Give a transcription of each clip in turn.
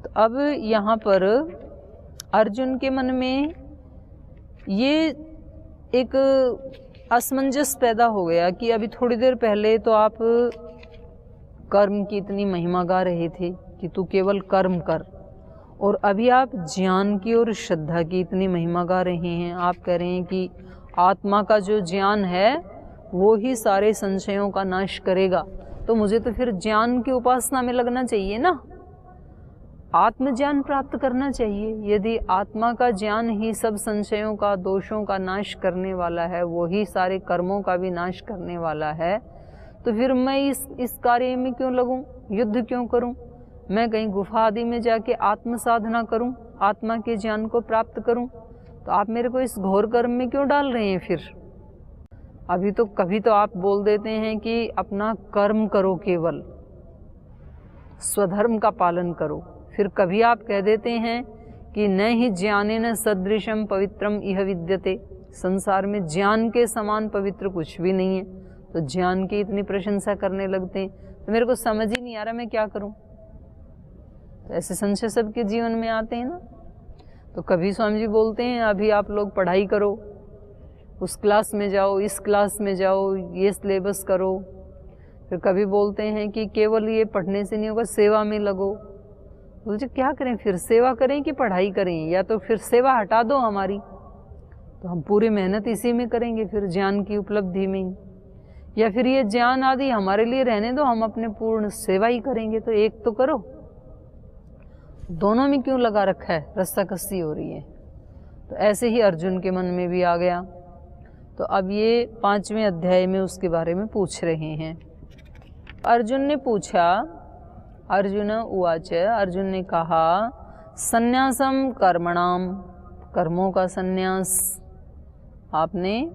तो अब यहाँ पर अर्जुन के मन में ये एक असमंजस पैदा हो गया कि अभी थोड़ी देर पहले तो आप कर्म की इतनी महिमा गा रहे थे कि तू केवल कर्म कर, और अभी आप ज्ञान की और श्रद्धा की इतनी महिमा गा रहे हैं। आप कह रहे हैं कि आत्मा का जो ज्ञान है वो ही सारे संशयों का नाश करेगा, तो मुझे तो फिर ज्ञान की उपासना में लगना चाहिए ना, आत्मज्ञान प्राप्त करना चाहिए। यदि आत्मा का ज्ञान ही सब संशयों का, दोषों का नाश करने वाला है, वो ही सारे कर्मों का भी नाश करने वाला है, तो फिर मैं इस कार्य में क्यों लगूं, युद्ध क्यों करूं, मैं कहीं गुफा आदि में जाके आत्म साधना करूं, आत्मा के ज्ञान को प्राप्त करूं। तो आप मेरे को इस घोर कर्म में क्यों डाल रहे हैं फिर? अभी तो कभी तो आप बोल देते हैं कि अपना कर्म करो, केवल स्वधर्म का पालन करो, फिर कभी आप कह देते हैं कि न ही ज्ञानेन सदृशम पवित्रम इह विद्यते, संसार में ज्ञान के समान पवित्र कुछ भी नहीं है, तो ज्ञान की इतनी प्रशंसा करने लगते हैं। तो मेरे को समझ ही नहीं आ रहा मैं क्या करूं। तो ऐसे संशय सबके जीवन में आते हैं ना। तो कभी स्वामी जी बोलते हैं अभी आप लोग पढ़ाई करो, उस क्लास में जाओ, इस क्लास में जाओ, ये सिलेबस करो। फिर कभी बोलते हैं कि केवल ये पढ़ने से नहीं होगा, सेवा में लगो। बोलते क्या करें फिर, सेवा करें कि पढ़ाई करें, या तो फिर सेवा हटा दो हमारी, तो हम पूरी मेहनत इसी में करेंगे फिर ज्ञान की उपलब्धि में, या फिर ये ज्ञान आदि हमारे लिए रहने दो, हम अपने पूर्ण सेवा ही करेंगे। तो एक तो करो, दोनों में क्यों लगा रखा है, रस्साकस्सी हो रही है। तो ऐसे ही अर्जुन के मन में भी आ गया। तो अब ये 5वें अध्याय में उसके बारे में पूछ रहे हैं। अर्जुन ने पूछा, अर्जुन उवाच, अर्जुन ने कहा संन्यासम कर्मणाम, कर्मों का संन्यास। आपने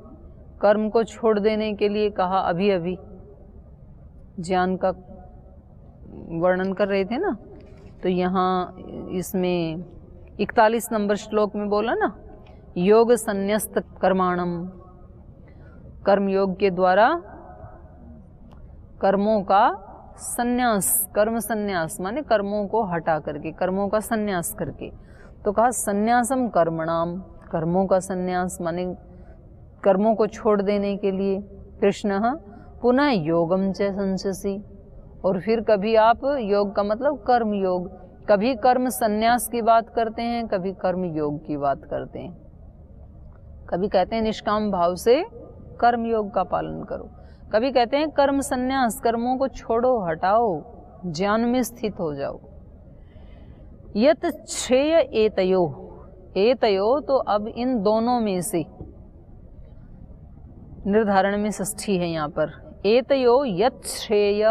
कर्म को छोड़ देने के लिए कहा, अभी अभी ज्ञान का वर्णन कर रहे थे ना, तो यहाँ इसमें 41 नंबर श्लोक में बोला ना, योग संन्यस्त कर्माणम, कर्म योग के द्वारा कर्मों का संन्यास, कर्म संन्यास माने कर्मों को हटा करके, कर्मों का संन्यास करके। तो कहा संन्यासम कर्मणाम, कर्मों का संन्यास माने कर्मों को छोड़ देने के लिए। कृष्ण पुनः योगम च संशसी, और फिर कभी आप योग का मतलब कर्म योग, कभी कर्म संन्यास की बात करते हैं, कभी कर्म योग की बात करते हैं। कभी कहते हैं निष्काम भाव से कर्म योग का पालन करो, कभी कहते हैं कर्म संन्यास, कर्मों को छोड़ो, हटाओ, ज्ञान में स्थित हो जाओ। यत श्रेय एतयो, एतयो तो अब इन दोनों में से, निर्धारण में षष्ठी है यहाँ पर, एतयो यत श्रेय,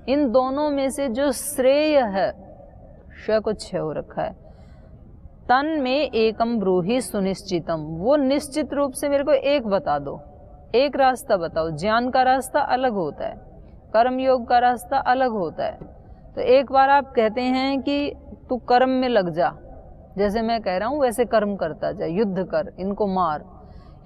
इन दोनों में से जो श्रेय है, श को छह हो रखा है, तन में एकम ब्रूहि सुनिश्चितम, वो निश्चित रूप से मेरे को एक बता दो, एक रास्ता बताओ। ज्ञान का रास्ता अलग होता है, कर्म योग का रास्ता अलग होता है। तो एक बार आप कहते हैं कि तू कर्म में लग जा, जैसे मैं कह रहा हूँ वैसे कर्म करता जा, युद्ध कर, इनको मार।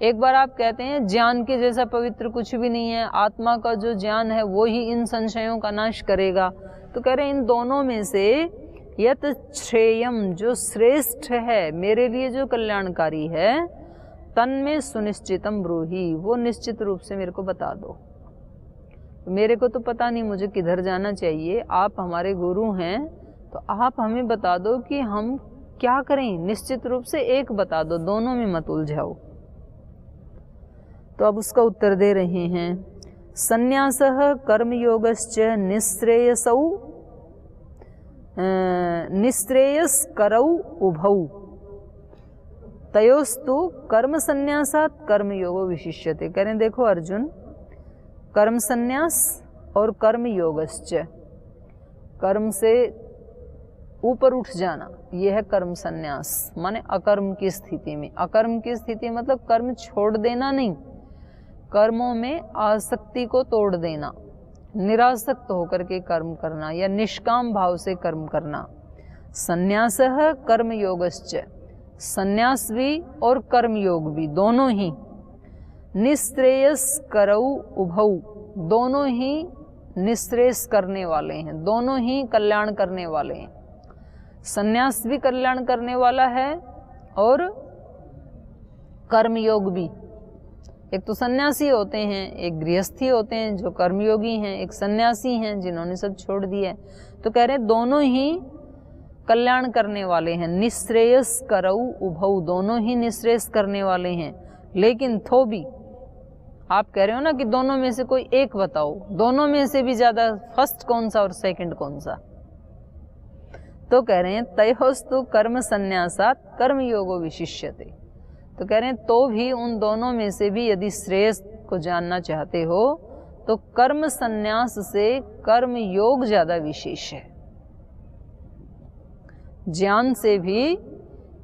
एक बार आप कहते हैं ज्ञान के जैसा पवित्र कुछ भी नहीं है, आत्मा का जो ज्ञान है वो ही इन संशयों का नाश करेगा। तो कह रहे हैं इन दोनों में से यत श्रेयम, जो श्रेष्ठ है मेरे लिए, जो कल्याणकारी है, तन में सुनिश्चितम ब्रूहि, वो निश्चित रूप से मेरे को बता दो। मेरे को तो पता नहीं मुझे किधर जाना चाहिए, आप हमारे गुरु हैं, तो आप हमें बता दो कि हम क्या करें, निश्चित रूप से एक बता दो, दोनों में मत उलझाओ। तो अब उसका उत्तर दे रहे हैं, संन्यासः कर्मयोगश्च निःश्रेयसौ निःश्रेयस्करौ उभौ तयोस्तु कर्म संन्यासात् कर्मयोगो विशिष्यते। कह रहे हैं देखो अर्जुन, कर्म संन्यास और कर्म योगश्च, कर्म से ऊपर उठ जाना, यह है कर्म संन्यास, माने अकर्म की स्थिति में। अकर्म की स्थिति मतलब कर्म छोड़ देना नहीं, कर्मों में आसक्ति को तोड़ देना, निरासक्त होकर के कर्म करना या निष्काम भाव से कर्म करना। संन्यासः कर्म योगश्च, संन्यास भी और कर्म योग भी दोनों ही, निःश्रेयस करौ उभौ, दोनों ही निःश्रेयस करने वाले हैं, दोनों ही कल्याण करने वाले हैं। संन्यास भी कल्याण करने वाला है और कर्मयोग भी। एक तो सन्यासी होते हैं, एक गृहस्थी होते हैं जो कर्मयोगी हैं, एक सन्यासी हैं जिन्होंने सब छोड़ दिया है। तो कह रहे हैं दोनों ही कल्याण करने वाले हैं। निश्रेयस करऊ उभऊ, दोनों ही निश्रेयस करने वाले हैं। लेकिन थो भी, आप कह रहे हो ना कि दोनों में से कोई एक बताओ, दोनों में से भी ज्यादा फर्स्ट कौन सा और सेकंड कौन सा? तो कह रहे हैं तयोस्तु कर्म संन्यासात कर्म योगो विशिष्यते। तो कह रहे हैं तो भी उन दोनों में से भी यदि श्रेयस को जानना चाहते हो तो कर्म संन्यास से कर्म योग ज्यादा विशेष है। ज्ञान से भी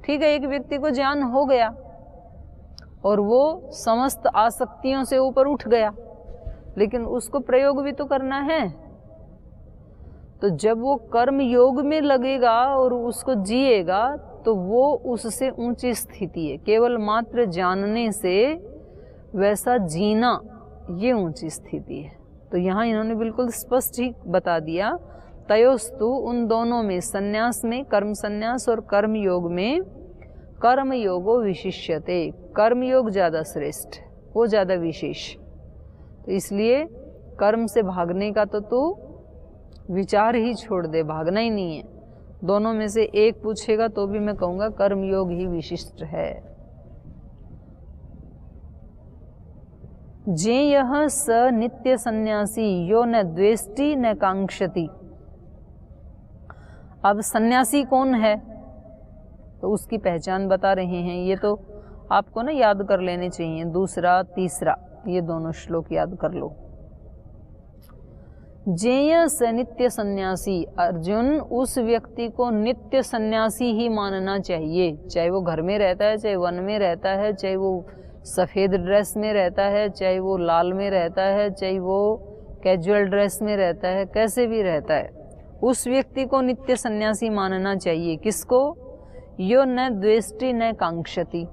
ठीक है, एक व्यक्ति को ज्ञान हो गया और वो समस्त आसक्तियों से ऊपर उठ गया, लेकिन उसको प्रयोग भी तो करना है। तो जब वो कर्म योग में लगेगा और उसको जिएगा तो वो उससे ऊंची स्थिति है। केवल मात्र जानने से वैसा जीना ये ऊंची स्थिति है। तो यहाँ इन्होंने बिल्कुल स्पष्ट ही बता दिया, तयोस्तु उन दोनों में, संन्यास में कर्म संन्यास और कर्म योग में, कर्म योगो विशिष्यते, कर्म योग ज्यादा श्रेष्ठ, वो ज्यादा विशेष। तो इसलिए कर्म से भागने का तो तू विचार ही छोड़ दे, भागना ही नहीं है। दोनों में से एक पूछेगा तो भी मैं कहूंगा कर्मयोग ही विशिष्ट है। जे यह स नित्य सन्यासी यो न द्वेष्टि न कांक्षति। अब सन्यासी कौन है तो उसकी पहचान बता रहे हैं। ये तो आपको ना याद कर लेने चाहिए, दूसरा तीसरा ये दोनों श्लोक याद कर लो। जेय स नित्य सन्यासी, अर्जुन उस व्यक्ति को नित्य सन्यासी ही मानना चाहिए, चाहे वो घर में रहता है, चाहे वन में रहता है, चाहे वो सफेद ड्रेस में रहता है, चाहे वो लाल में रहता है, चाहे वो कैजुअल ड्रेस में रहता है, कैसे भी रहता है, उस व्यक्ति को नित्य सन्यासी मानना चाहिए। किसको? यो न द्वेष्टि न कांक्षति,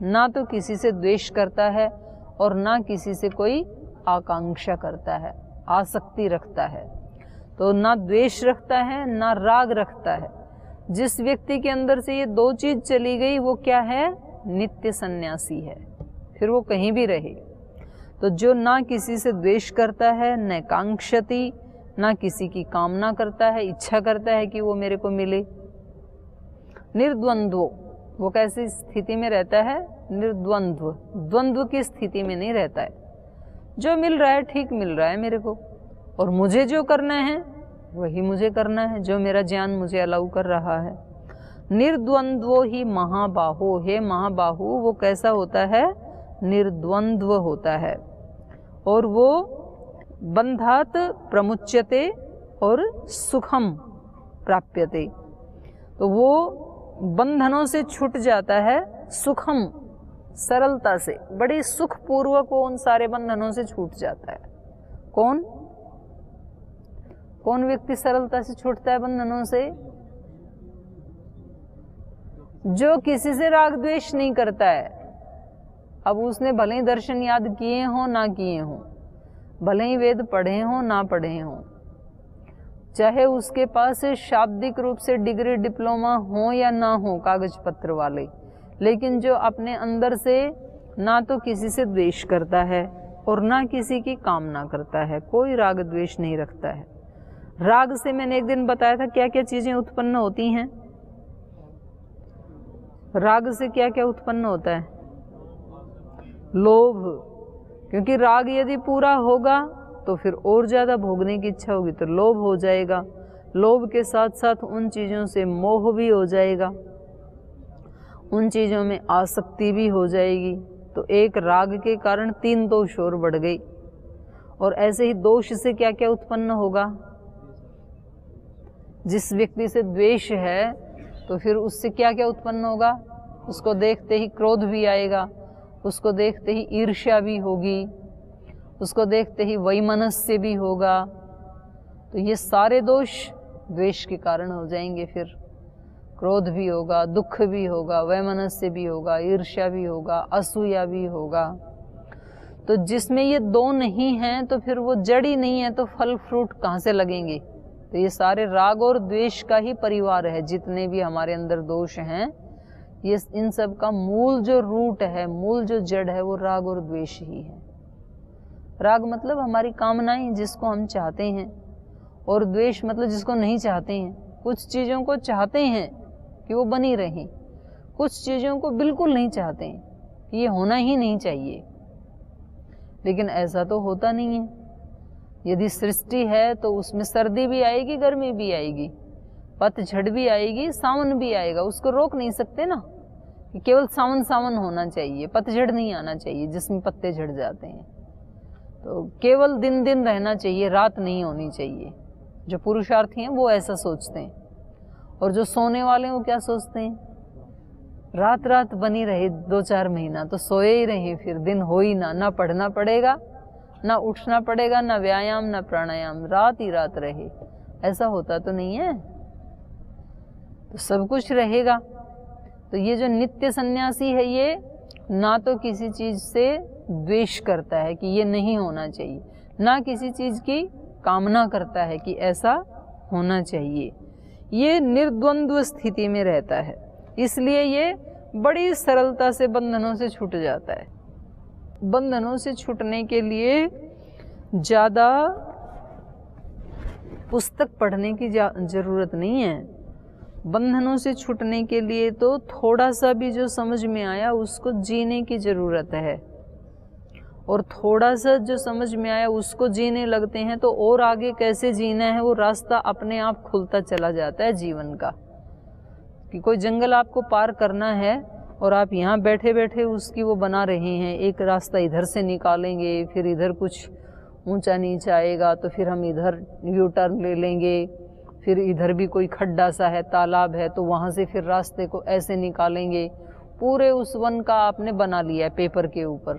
ना तो किसी से द्वेष करता है और ना किसी से कोई आकांक्षा करता है, आसक्ति रखता है। तो ना द्वेष रखता है ना राग रखता है। जिस व्यक्ति के अंदर से ये दो चीज चली गई वो क्या है? नित्य सन्यासी है, फिर वो कहीं भी रहे। तो जो ना किसी से द्वेष करता है, न कांक्षति, ना किसी की कामना करता है, इच्छा करता है कि वो मेरे को मिले। निर्द्वंद्व, वो कैसी स्थिति में रहता है? निर्द्वंद्व, द्वंद्व की स्थिति में नहीं रहता है। जो मिल रहा है ठीक मिल रहा है मेरे को, और मुझे जो करना है वही मुझे करना है, जो मेरा ज्ञान मुझे अलाउ कर रहा है। निर्द्वंद्वो ही महाबाहो, हे महाबाहु वो कैसा होता है? निर्द्वंद्व होता है। और वो बंधात प्रमुच्यते और सुखम प्राप्यते, तो वो बंधनों से छूट जाता है, सुखम सरलता से, बड़ी सुखपूर्वक वो उन सारे बंधनों से छूट जाता है। कौन कौन व्यक्ति सरलता से छूटता है बंधनों से? जो किसी से राग द्वेष नहीं करता है। अब उसने भले ही दर्शन याद किए हों ना किए हों, भले ही वेद पढ़े हों ना पढ़े हों, चाहे उसके पास शाब्दिक रूप से डिग्री डिप्लोमा हो या ना हो कागज पत्र वाले, लेकिन जो अपने अंदर से ना तो किसी से द्वेष करता है और ना किसी की कामना करता है, कोई राग द्वेष नहीं रखता है। राग से मैंने एक दिन बताया था क्या क्या चीजें उत्पन्न होती हैं। राग से क्या क्या उत्पन्न होता है? लोभ, क्योंकि राग यदि पूरा होगा तो फिर और ज्यादा भोगने की इच्छा होगी तो लोभ हो जाएगा। लोभ के साथ साथ उन चीजों से मोह भी हो जाएगा, उन चीजों में आसक्ति भी हो जाएगी। तो एक राग के कारण 3 दोष और बढ़ गई। और ऐसे ही दोष से क्या क्या उत्पन्न होगा? जिस व्यक्ति से द्वेष है तो फिर उससे क्या क्या उत्पन्न होगा? उसको देखते ही क्रोध भी आएगा, उसको देखते ही ईर्ष्या भी होगी, उसको देखते ही वैमनस्य भी होगा। तो ये सारे दोष द्वेष के कारण हो जाएंगे। फिर क्रोध भी होगा, दुख भी होगा, वैमनस्य भी होगा, ईर्ष्या भी होगा, असूया भी होगा। तो जिसमें ये 2 नहीं हैं तो फिर वो जड़ ही नहीं है, तो फल फ्रूट कहाँ से लगेंगे? तो ये सारे राग और द्वेष का ही परिवार है। जितने भी हमारे अंदर दोष हैं, ये इन सब का मूल जो रूट है, मूल जो जड़ है, वो राग और द्वेष ही है। राग मतलब हमारी कामनाएं, जिसको हम चाहते हैं, और द्वेष मतलब जिसको नहीं चाहते हैं। कुछ चीज़ों को चाहते हैं कि वो बनी रहें, कुछ चीज़ों को बिल्कुल नहीं चाहते हैं कि ये होना ही नहीं चाहिए। लेकिन ऐसा तो होता नहीं है। यदि सृष्टि है तो उसमें सर्दी भी आएगी, गर्मी भी आएगी, पतझड़ भी आएगी, सावन भी आएगा। उसको रोक नहीं सकते ना कि केवल सावन सावन होना चाहिए, पतझड़ नहीं आना चाहिए जिसमें पत्ते झड़ जाते हैं। तो केवल दिन दिन रहना चाहिए, रात नहीं होनी चाहिए। जो पुरुषार्थी हैं वो ऐसा सोचते हैं, और जो सोने वाले हैं वो क्या सोचते हैं, रात रात बनी रहे 2-4 महीना तो सोए ही रहे, फिर दिन हो ही ना पढ़ना पड़ेगा, ना उठना पड़ेगा, ना व्यायाम ना प्राणायाम, रात ही रात रहे। ऐसा होता तो नहीं है। तो सब कुछ रहेगा। तो ये जो नित्य सन्यासी है, ये ना तो किसी चीज से द्वेष करता है कि ये नहीं होना चाहिए, ना किसी चीज की कामना करता है कि ऐसा होना चाहिए। ये निर्द्वंद्व स्थिति में रहता है, इसलिए ये बड़ी सरलता से बंधनों से छूट जाता है। बंधनों से छूटने के लिए ज़्यादा पुस्तक पढ़ने की जरूरत नहीं है। बंधनों से छूटने के लिए तो थोड़ा सा भी जो समझ में आया उसको जीने की ज़रूरत है, और थोड़ा सा जो समझ में आया उसको जीने लगते हैं तो और आगे कैसे जीना है वो रास्ता अपने आप खुलता चला जाता है जीवन का। कि कोई जंगल आपको पार करना है और आप यहाँ बैठे बैठे उसकी वो बना रहे हैं, एक रास्ता इधर से निकालेंगे, फिर इधर कुछ ऊंचा नीचा आएगा तो फिर हम इधर यू टर्न ले लेंगे, फिर इधर भी कोई खड्डा सा है, तालाब है, तो वहाँ से फिर रास्ते को ऐसे निकालेंगे। पूरे उस वन का आपने बना लिया है पेपर के ऊपर,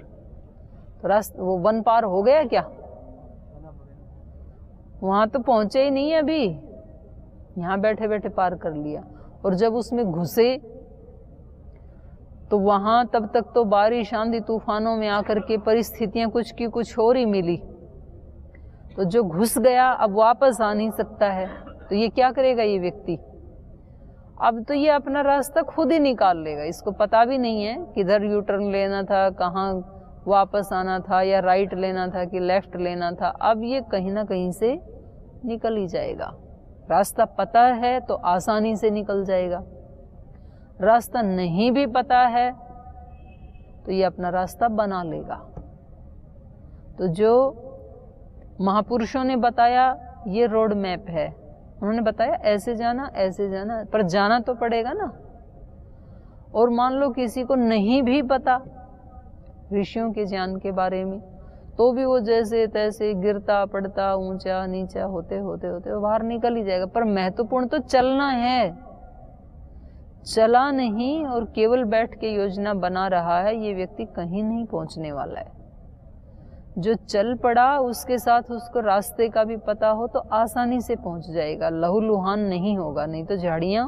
तो रास्ता वो वन पार हो गया क्या? वहाँ तो पहुँचे ही नहीं अभी, यहाँ बैठे बैठे पार कर लिया। और जब उसमें घुसे तो वहाँ तब तक तो बारिश आंधी तूफानों में आकर के परिस्थितियां कुछ की कुछ और ही मिली। तो जो घुस गया अब वापस आ नहीं सकता है, तो ये क्या करेगा ये व्यक्ति? अब तो ये अपना रास्ता खुद ही निकाल लेगा। इसको पता भी नहीं है किधर यू टर्न लेना था, कहाँ वापस आना था, या राइट लेना था कि लेफ्ट लेना था। अब ये कहीं ना कहीं से निकल ही जाएगा। रास्ता पता है तो आसानी से निकल जाएगा, रास्ता नहीं भी पता है तो ये अपना रास्ता बना लेगा। तो जो महापुरुषों ने बताया ये रोड मैप है, उन्होंने बताया ऐसे जाना ऐसे जाना, पर जाना तो पड़ेगा ना। और मान लो किसी को नहीं भी पता ऋषियों के ज्ञान के बारे में, तो भी वो जैसे तैसे गिरता पड़ता ऊंचा नीचा होते होते होते वो बाहर निकल ही जाएगा। पर महत्वपूर्ण तो चलना है, चला नहीं और केवल बैठ के योजना बना रहा है, ये व्यक्ति कहीं नहीं पहुंचने वाला है। जो चल पड़ा उसके साथ उसको रास्ते का भी पता हो तो आसानी से पहुंच जाएगा, लहूलुहान नहीं होगा। नहीं तो झाड़ियां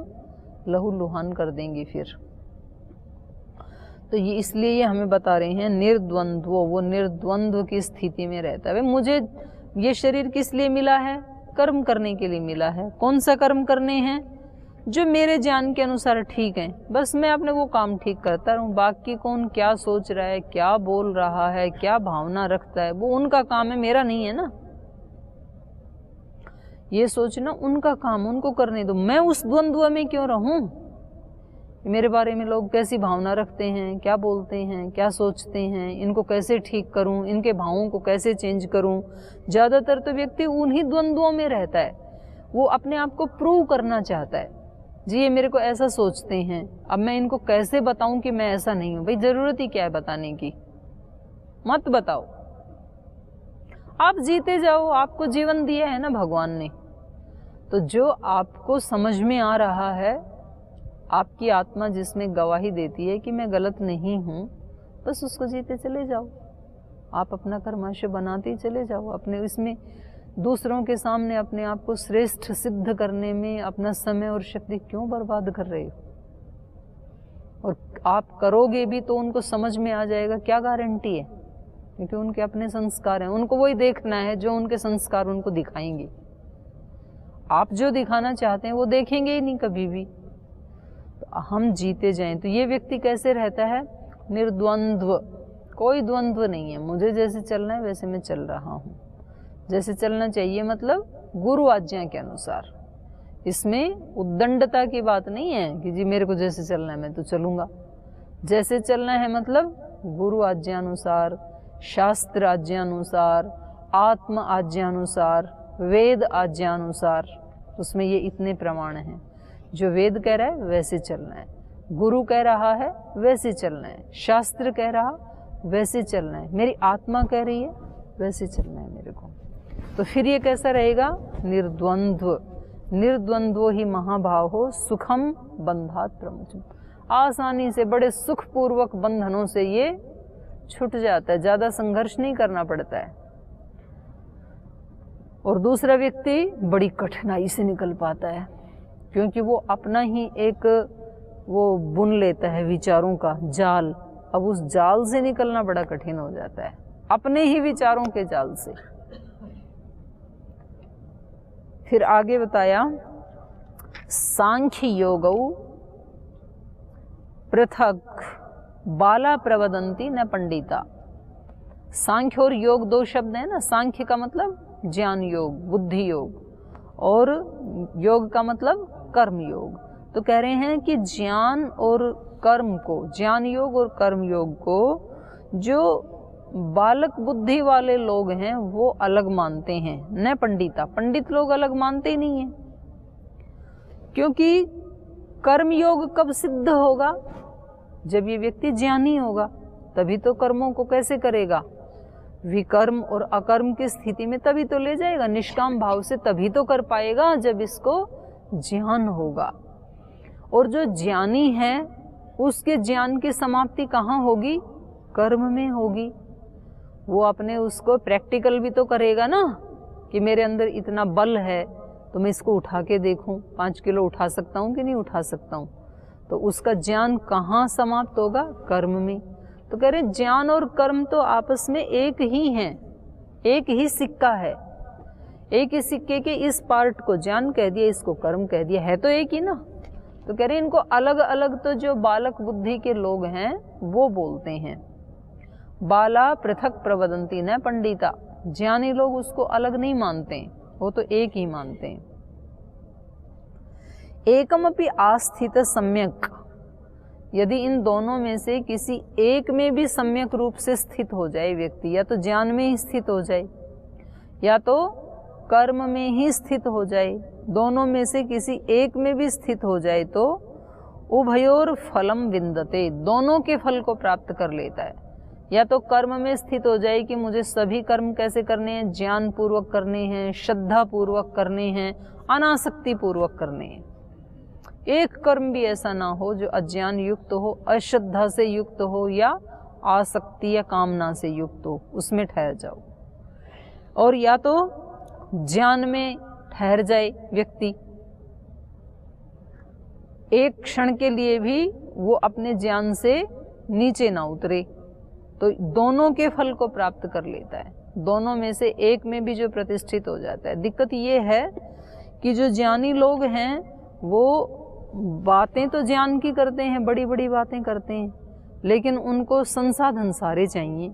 लहूलुहान कर देंगी फिर। तो ये इसलिए ये हमें बता रहे हैं निर्द्वंद्व, वो निर्द्वंद्व की स्थिति में रहता है। मुझे ये शरीर किस लिए मिला है? कर्म करने के लिए मिला है। कौन सा कर्म करने हैं? जो मेरे ज्ञान के अनुसार ठीक है, बस मैं अपने वो काम ठीक करता रहूं। बाकी कौन क्या सोच रहा है, क्या बोल रहा है, क्या भावना रखता है, वो उनका काम है, मेरा नहीं है ना। ये सोचना उनका काम, उनको करने दो। मैं उस द्वंद्व में क्यों रहूं? मेरे बारे में लोग कैसी भावना रखते हैं, क्या बोलते हैं, क्या सोचते हैं, इनको कैसे ठीक करूं, इनके भावों को कैसे चेंज करूं। ज़्यादातर तो व्यक्ति उन्हीं द्वंद्वों में रहता है। वो अपने आप को प्रूव करना चाहता है, जी ये मेरे को ऐसा सोचते हैं, अब मैं इनको कैसे बताऊं कि मैं ऐसा नहीं हूं। भाई जरूरत ही क्या है बताने की? मत बताओ, आप जीते जाओ। आपको जीवन दिया है ना भगवान ने, तो जो आपको समझ में आ रहा है, आपकी आत्मा जिसमें गवाही देती है कि मैं गलत नहीं हूं, बस उसको जीते चले जाओ। आप अपना कर्माशय बनाते ही चले जाओ। अपने इसमें दूसरों के सामने अपने आप को श्रेष्ठ सिद्ध करने में अपना समय और शक्ति क्यों बर्बाद कर रहे हो? और आप करोगे भी तो उनको समझ में आ जाएगा, क्या गारंटी है? क्योंकि उनके अपने संस्कार हैं, उनको वही देखना है जो उनके संस्कार उनको दिखाएंगे। आप जो दिखाना चाहते हैं वो देखेंगे ही नहीं कभी भी। तो हम जीते जाएं। तो ये व्यक्ति कैसे रहता है? निर्द्वंद्व, कोई द्वंद्व नहीं है। मुझे जैसे चलना है वैसे मैं चल रहा हूँ, जैसे चलना चाहिए, मतलब गुरु आज्ञा के अनुसार। इसमें उद्दंडता की बात नहीं है कि जी मेरे को जैसे चलना है मैं तो चलूँगा। जैसे चलना है मतलब गुरु आज्ञानुसार, शास्त्र आज्ञानुसार, आत्म आज्ञानुसार, वेद आज्ञानुसार। उसमें ये इतने प्रमाण हैं। जो वेद कह रहा है वैसे चलना है, गुरु कह रहा है वैसे चलना है, शास्त्र कह रहा वैसे चलना है, मेरी आत्मा कह रही है वैसे चलना है मेरे को। तो फिर ये कैसा रहेगा? निर्द्वंद्व। निर्द्वंद्वो ही महाभाव हो सुखम बंधात प्रमुचम। आसानी से बड़े सुखपूर्वक बंधनों से ये छूट जाता है, ज़्यादा संघर्ष नहीं करना पड़ता है। और दूसरा व्यक्ति बड़ी कठिनाई से निकल पाता है, क्योंकि वो अपना ही एक वो बुन लेता है विचारों का जाल। अब उस जाल से निकलना बड़ा कठिन हो जाता है, अपने ही विचारों के जाल से। फिर आगे बताया सांख्य योगौ पृथक बाला प्रवदंती न पंडिता। सांख्य और योग दो शब्द है ना। सांख्य का मतलब ज्ञान योग, बुद्धि योग, और योग का मतलब कर्म योग। तो कह रहे हैं कि ज्ञान और कर्म को, ज्ञान योग और कर्म योग को जो बालक बुद्धि वाले लोग हैं वो अलग मानते हैं, न पंडिता। पंडित लोग अलग मानते ही नहीं हैं, क्योंकि कर्म योग कब सिद्ध होगा? जब ये व्यक्ति ज्ञानी होगा, तभी तो कर्मों को कैसे करेगा? विकर्म और अकर्म की स्थिति में तभी तो ले जाएगा, निष्काम भाव से तभी तो कर पाएगा जब इसको ज्ञान होगा। और जो ज्ञानी है उसके ज्ञान की समाप्ति कहाँ होगी? कर्म में होगी। वो अपने उसको प्रैक्टिकल भी तो करेगा ना, कि मेरे अंदर इतना बल है तो मैं इसको उठा के देखूं, 5 किलो उठा सकता हूँ कि नहीं उठा सकता हूँ। तो उसका ज्ञान कहाँ समाप्त होगा? कर्म में। तो कह रहे ज्ञान और कर्म तो आपस में एक ही हैं, एक ही सिक्का है। एक ही सिक्के के इस पार्ट को ज्ञान कह दिया, इसको कर्म कह दिया, है तो एक ही ना। तो कह रहे इनको अलग अलग तो जो बालक बुद्धि के लोग हैं वो बोलते हैं। बाला पृथक प्रवदंती न पंडिता। ज्ञानी लोग उसको अलग नहीं मानते, वो तो एक ही मानते हैं। एकमपि आस्थित सम्यक। यदि इन दोनों में से किसी एक में भी सम्यक रूप से स्थित हो जाए व्यक्ति, या तो ज्ञान में ही स्थित हो जाए या तो कर्म में ही स्थित हो जाए, दोनों में से किसी एक में भी स्थित हो जाए, तो उभयोर फलम विन्दते। दोनों के फल को प्राप्त कर लेता है। या तो कर्म में स्थित हो जाए कि मुझे सभी कर्म कैसे करने हैं? ज्ञान पूर्वक करने हैं, श्रद्धा पूर्वक करने हैं, अनासक्ति पूर्वक करने हैं। एक कर्म भी ऐसा ना हो जो अज्ञान युक्त हो, अश्रद्धा से युक्त हो, या आसक्ति या कामना से युक्त हो, उसमें ठहर जाओ। और या तो ज्ञान में ठहर जाए व्यक्ति, एक क्षण के लिए भी वो अपने ज्ञान से नीचे ना उतरे, तो दोनों के फल को प्राप्त कर लेता है। दोनों में से एक में भी जो प्रतिष्ठित हो जाता है। दिक्कत ये है कि जो ज्ञानी लोग हैं वो बातें तो ज्ञान की करते हैं, बड़ी बड़ी बातें करते हैं, लेकिन उनको संसाधन सारे चाहिए।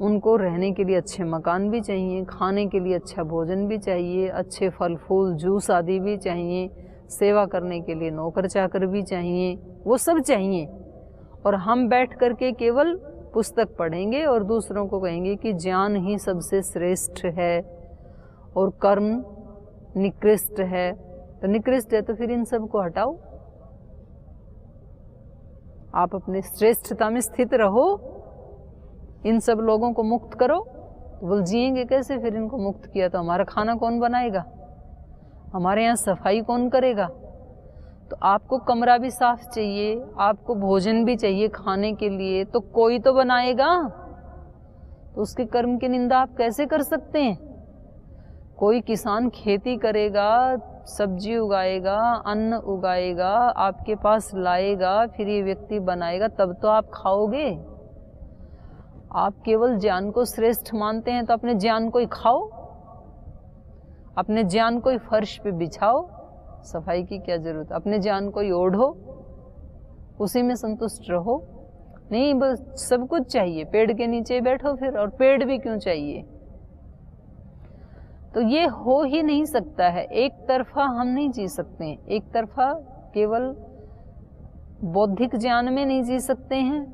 उनको रहने के लिए अच्छे मकान भी चाहिए, खाने के लिए अच्छा भोजन भी चाहिए, अच्छे फल फूल जूस आदि भी चाहिए, सेवा करने के लिए नौकर चाकर भी चाहिए, वो सब चाहिए। और हम बैठ करके केवल पुस्तक पढ़ेंगे और दूसरों को कहेंगे कि ज्ञान ही सबसे श्रेष्ठ है और कर्म निकृष्ट है। तो निकृष्ट है तो फिर इन सब को हटाओ, आप अपने श्रेष्ठता में स्थित रहो, इन सब लोगों को मुक्त करो। तो बोल जिएंगे कैसे फिर? इनको मुक्त किया तो हमारा खाना कौन बनाएगा? हमारे यहाँ सफाई कौन करेगा? तो आपको कमरा भी साफ चाहिए, आपको भोजन भी चाहिए खाने के लिए, तो कोई तो बनाएगा। तो उसके कर्म की निंदा आप कैसे कर सकते हैं? कोई किसान खेती करेगा, सब्जी उगाएगा, अन्न उगाएगा, आपके पास लाएगा, फिर ये व्यक्ति बनाएगा, तब तो आप खाओगे। आप केवल ज्ञान को श्रेष्ठ मानते हैं तो अपने ज्ञान को ही खाओ। अपने ज्ञान को ही फर्श पे बिछाओ, सफाई की क्या जरूरत, अपने ज्ञान को ही ओढ़ो, उसी में संतुष्ट रहो। नहीं बस सब कुछ चाहिए, पेड़ के नीचे बैठो फिर, और पेड़ भी क्यों चाहिए। तो ये हो ही नहीं सकता है, एक तरफा हम नहीं जी सकते हैं, एक तरफा केवल बौद्धिक ज्ञान में नहीं जी सकते हैं,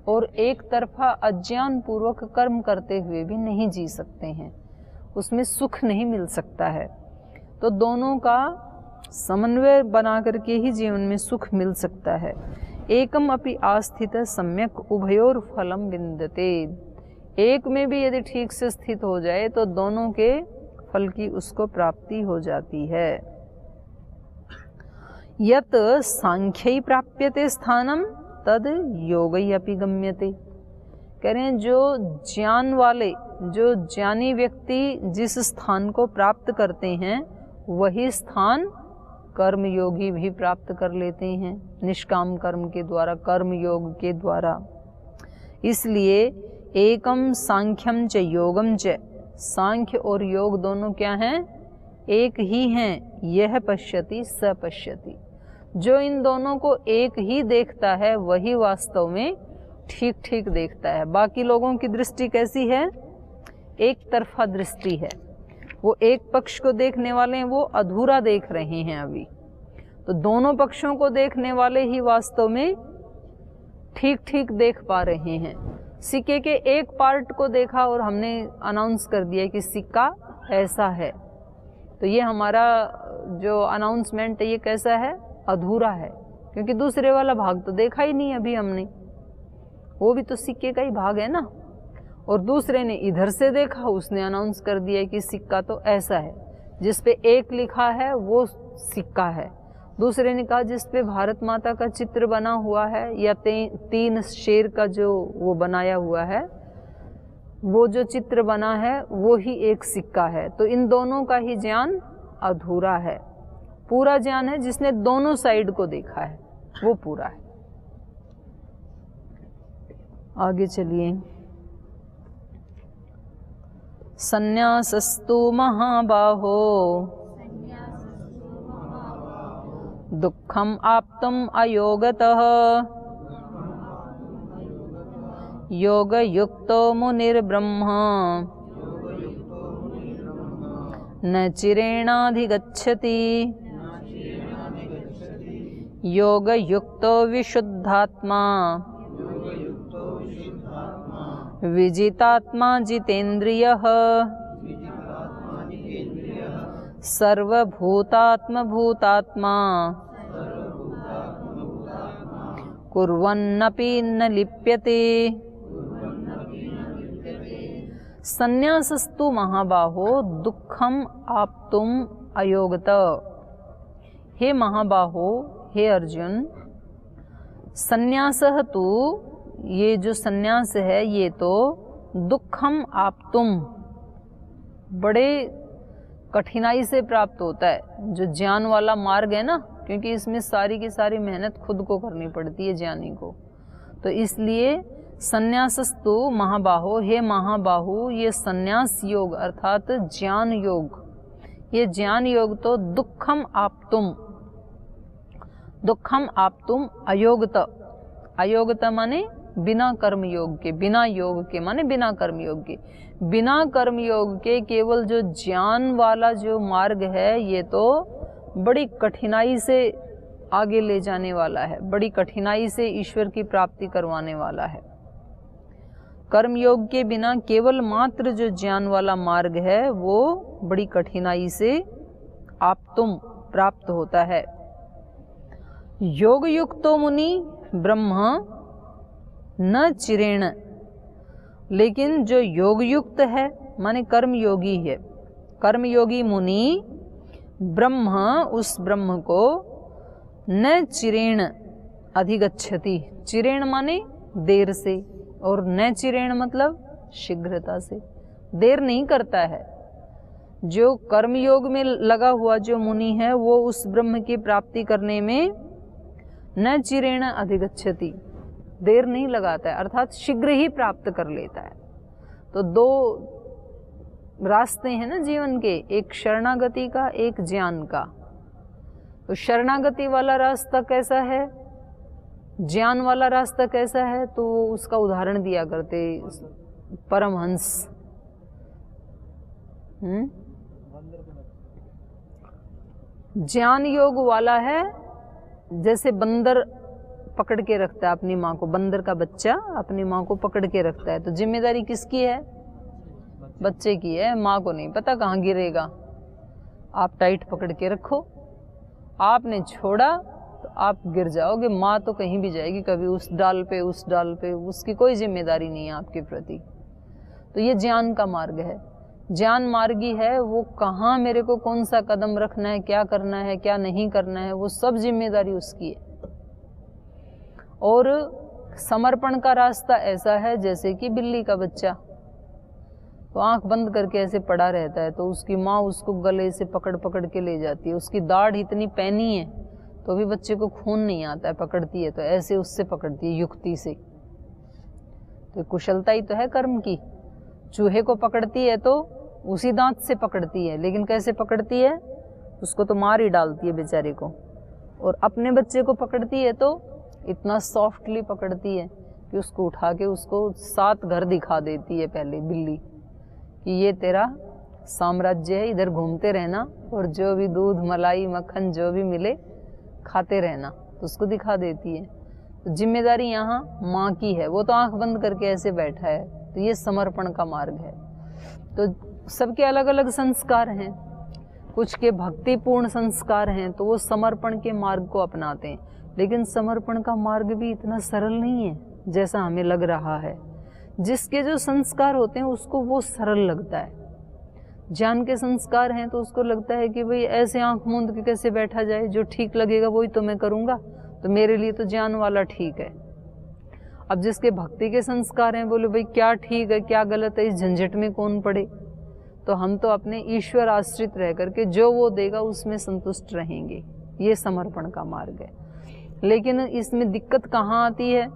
और एक तरफा अज्ञान पूर्वक कर्म करते हुए भी नहीं जी सकते हैं, उसमें सुख नहीं मिल सकता है। तो दोनों का समन्वय बना करके ही जीवन में सुख मिल सकता है। एकम अपि आस्थित सम्यक उभयोर फलम विन्दते, एक में भी यदि ठीक से स्थित हो जाए तो दोनों के फल की उसको प्राप्ति हो जाती है। यत सांख्यै प्राप्यते स्थानम तद योगै अपि गम्यते, कह रहे हैं जो ज्ञान वाले, जो ज्ञानी व्यक्ति जिस स्थान को प्राप्त करते हैं वही स्थान कर्म योगी भी प्राप्त कर लेते हैं, निष्काम कर्म के द्वारा, कर्म योग के द्वारा। इसलिए एकम सांख्यम च योगम च, सांख्य और योग दोनों क्या हैं, एक ही हैं। यह पश्यति स पश्यति, जो इन दोनों को एक ही देखता है वही वास्तव में ठीक ठीक देखता है। बाकी लोगों की दृष्टि कैसी है, एक तरफा दृष्टि है, वो एक पक्ष को देखने वाले हैं, वो अधूरा देख रहे हैं अभी। तो दोनों पक्षों को देखने वाले ही वास्तव में ठीक ठीक देख पा रहे हैं। सिक्के के एक पार्ट को देखा और हमने अनाउंस कर दिया कि सिक्का ऐसा है, तो ये हमारा जो अनाउंसमेंट है ये कैसा है, अधूरा है, क्योंकि दूसरे वाला भाग तो देखा ही नहीं अभी हमने, वो भी तो सिक्के का ही भाग है ना। और दूसरे ने इधर से देखा, उसने अनाउंस कर दिया कि सिक्का तो ऐसा है, जिस पे एक लिखा है वो सिक्का है। दूसरे ने कहा जिस पे भारत माता का चित्र बना हुआ है या तीन शेर का जो वो बनाया हुआ है, वो जो चित्र बना है वो ही एक सिक्का है। तो इन दोनों का ही ज्ञान अधूरा है। पूरा ज्ञान है जिसने दोनों साइड को देखा है, वो पूरा है। आगे चलिए। संन्यासस्तु महाबाहो दुःखम आप्तुम अयोगतः योगयुक्तो मुनिर्ब्रह्म न चिरेणाधिगच्छति योगयुक्तो विशुद्धात्मा विजितात्मा जितेन्द्रियः सर्वभूतात्मभूतात्मा कुर्वन्नपि न लिप्यते। संन्यासस्तु महाबाहो दुःखम आप्तुम अयोगत। हे महाबाहो, हे अर्जुन, संन्यासः तु, ये जो संन्यास है ये तो दुःखम आप्तुम, बड़े कठिनाई से प्राप्त होता है। जो ज्ञान वाला मार्ग है ना, क्योंकि इसमें सारी की सारी मेहनत खुद को करनी पड़ती है ज्ञानी को, तो इसलिए संन्यासस्तु महाबाहो, हे महाबाहु, ये संन्यास योग अर्थात ज्ञान योग, ये ज्ञान योग तो दुःखम आप्तुम, दुःखम आप्तुम अयोगत। अयोगत माने बिना कर्म योग के, बिना योग के माने बिना कर्म योग के, बिना कर्म योग के केवल जो ज्ञान वाला जो मार्ग है ये तो बड़ी कठिनाई से आगे ले जाने वाला है, बड़ी कठिनाई से ईश्वर की प्राप्ति करवाने वाला है। कर्म योग के बिना केवल मात्र जो ज्ञान वाला मार्ग है वो बड़ी कठिनाई से आप्तुम प्राप्त होता है। योग युक्तो मुनि ब्रह्म न चिरेण, लेकिन जो योग युक्त है माने कर्म योगी है, कर्म योगी मुनि ब्रह्म, उस ब्रह्म को न चिरेण अधिगच्छति, चिरेण माने देर से, और न चिरेण मतलब शीघ्रता से, देर नहीं करता है। जो कर्म योग में लगा हुआ जो मुनि है वो उस ब्रह्म की प्राप्ति करने में न चिरेण अधिगच्छति, देर नहीं लगाता है, अर्थात शीघ्र ही प्राप्त कर लेता है। तो दो रास्ते हैं ना जीवन के, एक शरणागति का, एक ज्ञान का। तो शरणागति वाला रास्ता कैसा है, ज्ञान वाला रास्ता कैसा है, तो उसका उदाहरण दिया करते परमहंस। ज्ञान योग वाला है जैसे बंदर पकड़ के रखता है अपनी माँ को, बंदर का बच्चा अपनी माँ को पकड़ के रखता है, तो जिम्मेदारी किसकी है, बच्चे की है, माँ को नहीं पता कहाँ गिरेगा। आप टाइट पकड़ के रखो, आपने छोड़ा तो आप गिर जाओगे, माँ तो कहीं भी जाएगी, कभी उस डाल पे उस डाल पे, उसकी कोई जिम्मेदारी नहीं है आपके प्रति। तो ये ज्ञान का मार्ग है, ज्ञान मार्गी है, वो कहाँ मेरे को कौन सा कदम रखना है, क्या करना है क्या नहीं करना है, वो सब जिम्मेदारी उसकी है। और समर्पण का रास्ता ऐसा है जैसे कि बिल्ली का बच्चा, तो आंख बंद करके ऐसे पड़ा रहता है, तो उसकी माँ उसको गले से पकड़ पकड़ के ले जाती है, उसकी दाढ़ इतनी पैनी है तो भी बच्चे को खून नहीं आता है, पकड़ती है तो ऐसे उससे पकड़ती है युक्ति से। तो कुशलता ही तो है कर्म की। चूहे को पकड़ती है तो उसी दांत से पकड़ती है, लेकिन कैसे पकड़ती है, उसको तो मार ही डालती है बेचारे को। और अपने बच्चे को पकड़ती है तो इतना सॉफ्टली पकड़ती है कि उसको उठा के उसको 7 घर दिखा देती है पहले बिल्ली, कि ये तेरा साम्राज्य है, इधर घूमते रहना और जो भी दूध मलाई मक्खन जो भी मिले खाते रहना, तो उसको दिखा देती है। तो जिम्मेदारी यहाँ माँ की है, वो तो आंख बंद करके ऐसे बैठा है। तो ये समर्पण का मार्ग है। तो सबके अलग अलग संस्कार हैं, कुछ के भक्तिपूर्ण संस्कार हैं तो वो समर्पण के मार्ग को अपनाते हैं, लेकिन समर्पण का मार्ग भी इतना सरल नहीं है जैसा हमें लग रहा है। जिसके जो संस्कार होते हैं उसको वो सरल लगता है। ज्ञान के संस्कार हैं तो उसको लगता है कि भाई ऐसे आंख मूंद के कैसे बैठा जाए, जो ठीक लगेगा वही तो मैं करूँगा, तो मेरे लिए तो ज्ञान वाला ठीक है। अब जिसके भक्ति के संस्कार हैं, बोले भाई क्या ठीक है क्या गलत है, इस झंझट में कौन पड़े, तो हम तो अपने ईश्वर आश्रित रह करके जो वो देगा उसमें संतुष्ट रहेंगे। ये समर्पण का मार्ग है। लेकिन इसमें दिक्कत कहाँ आती है,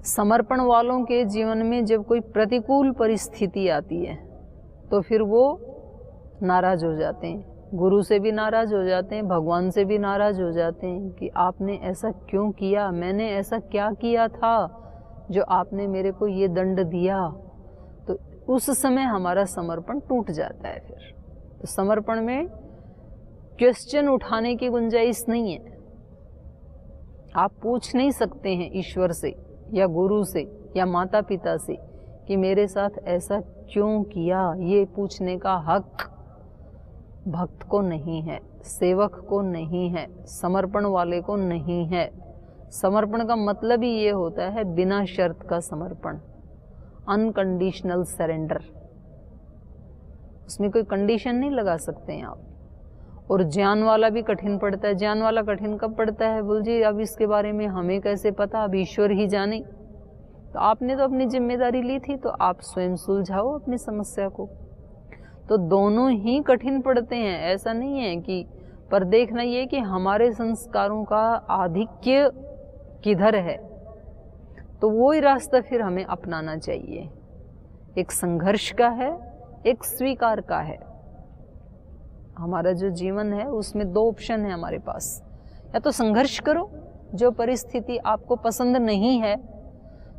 समर्पण वालों के जीवन में जब कोई प्रतिकूल परिस्थिति आती है तो फिर वो नाराज हो जाते हैं, गुरु से भी नाराज हो जाते हैं, भगवान से भी नाराज हो जाते हैं कि आपने ऐसा क्यों किया, मैंने ऐसा क्या किया था जो आपने मेरे को ये दंड दिया। तो उस समय हमारा समर्पण टूट जाता है। फिर तो समर्पण में क्वेश्चन उठाने की गुंजाइश नहीं है। आप पूछ नहीं सकते हैं ईश्वर से या गुरु से या माता पिता से कि मेरे साथ ऐसा क्यों किया, ये पूछने का हक भक्त को नहीं है, सेवक को नहीं है, समर्पण वाले को नहीं है। समर्पण का मतलब ही ये होता है बिना शर्त का समर्पण, अनकंडीशनल सरेंडर। उसमें कोई कंडीशन नहीं लगा सकते हैं आप। और ज्ञान वाला भी कठिन पड़ता है। ज्ञान वाला कठिन कब पड़ता है, बोल जी अब इसके बारे में हमें कैसे पता, अब ईश्वर ही जाने। तो आपने तो अपनी जिम्मेदारी ली थी, तो आप स्वयं सुलझाओ अपनी समस्या को। तो दोनों ही कठिन पड़ते हैं, ऐसा नहीं है कि, पर देखना ये कि हमारे संस्कारों का आधिक्य किधर है, तो वो ही रास्ता फिर हमें अपनाना चाहिए। एक संघर्ष का है, एक स्वीकार का है। हमारा जो जीवन है उसमें 2 ऑप्शन है हमारे पास, या तो संघर्ष करो, जो परिस्थिति आपको पसंद नहीं है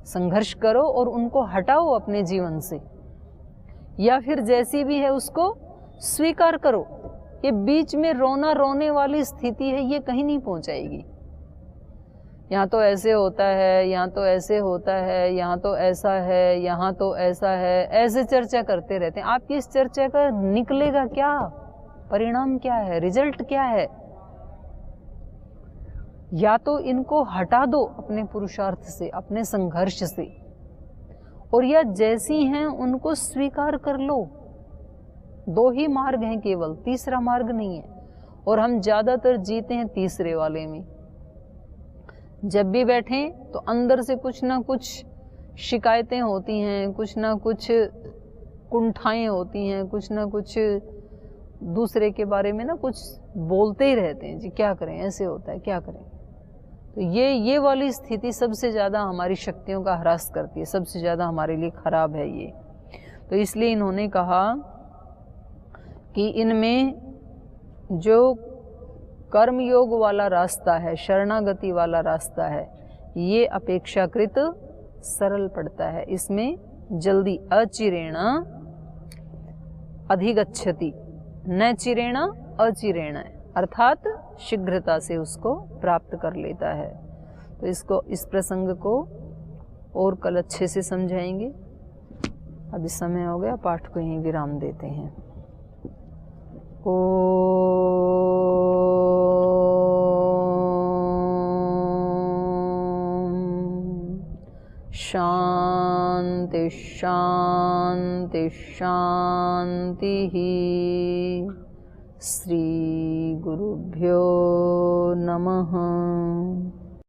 संघर्ष करो और उनको हटाओ अपने जीवन से, या फिर जैसी भी है उसको स्वीकार करो। ये बीच में रोना रोने वाली स्थिति है, ये कहीं नहीं पहुंचाएगी। यहाँ तो ऐसे होता है, यहाँ तो ऐसे होता है, यहाँ तो ऐसा है, यहाँ तो ऐसा है, ऐसे चर्चा करते रहते हैं। आपकी इस चर्चा का निकलेगा क्या, परिणाम क्या है, रिजल्ट क्या है? या तो इनको हटा दो अपने पुरुषार्थ से, अपने संघर्ष से, और या जैसी हैं उनको स्वीकार कर लो। 2 ही मार्ग हैं केवल, तीसरा मार्ग नहीं है। और हम ज्यादातर जीते हैं तीसरे वाले में। जब भी बैठें तो अंदर से कुछ ना कुछ शिकायतें होती हैं, कुछ ना कुछ कुंठाएं होती हैं, कुछ ना कुछ दूसरे के बारे में ना कुछ बोलते ही रहते हैं, जी क्या करें, ऐसे होता है, क्या करें। तो ये वाली स्थिति सबसे ज़्यादा हमारी शक्तियों का ह्रास करती है, सबसे ज़्यादा हमारे लिए खराब है ये। तो इसलिए इन्होंने कहा कि इनमें जो कर्मयोग वाला रास्ता है, शरणागति वाला रास्ता है, ये अपेक्षाकृत सरल पड़ता है। इसमें जल्दी अचिरेण अधिगच्छति, न चिरेण अचिरेण, अर्थात शीघ्रता से उसको प्राप्त कर लेता है। तो इसको, इस प्रसंग को और कल अच्छे से समझाएंगे। अभी समय हो गया, पाठ को यहीं विराम देते हैं। शांति शांति शांति। श्री गुरुभ्यो नमः।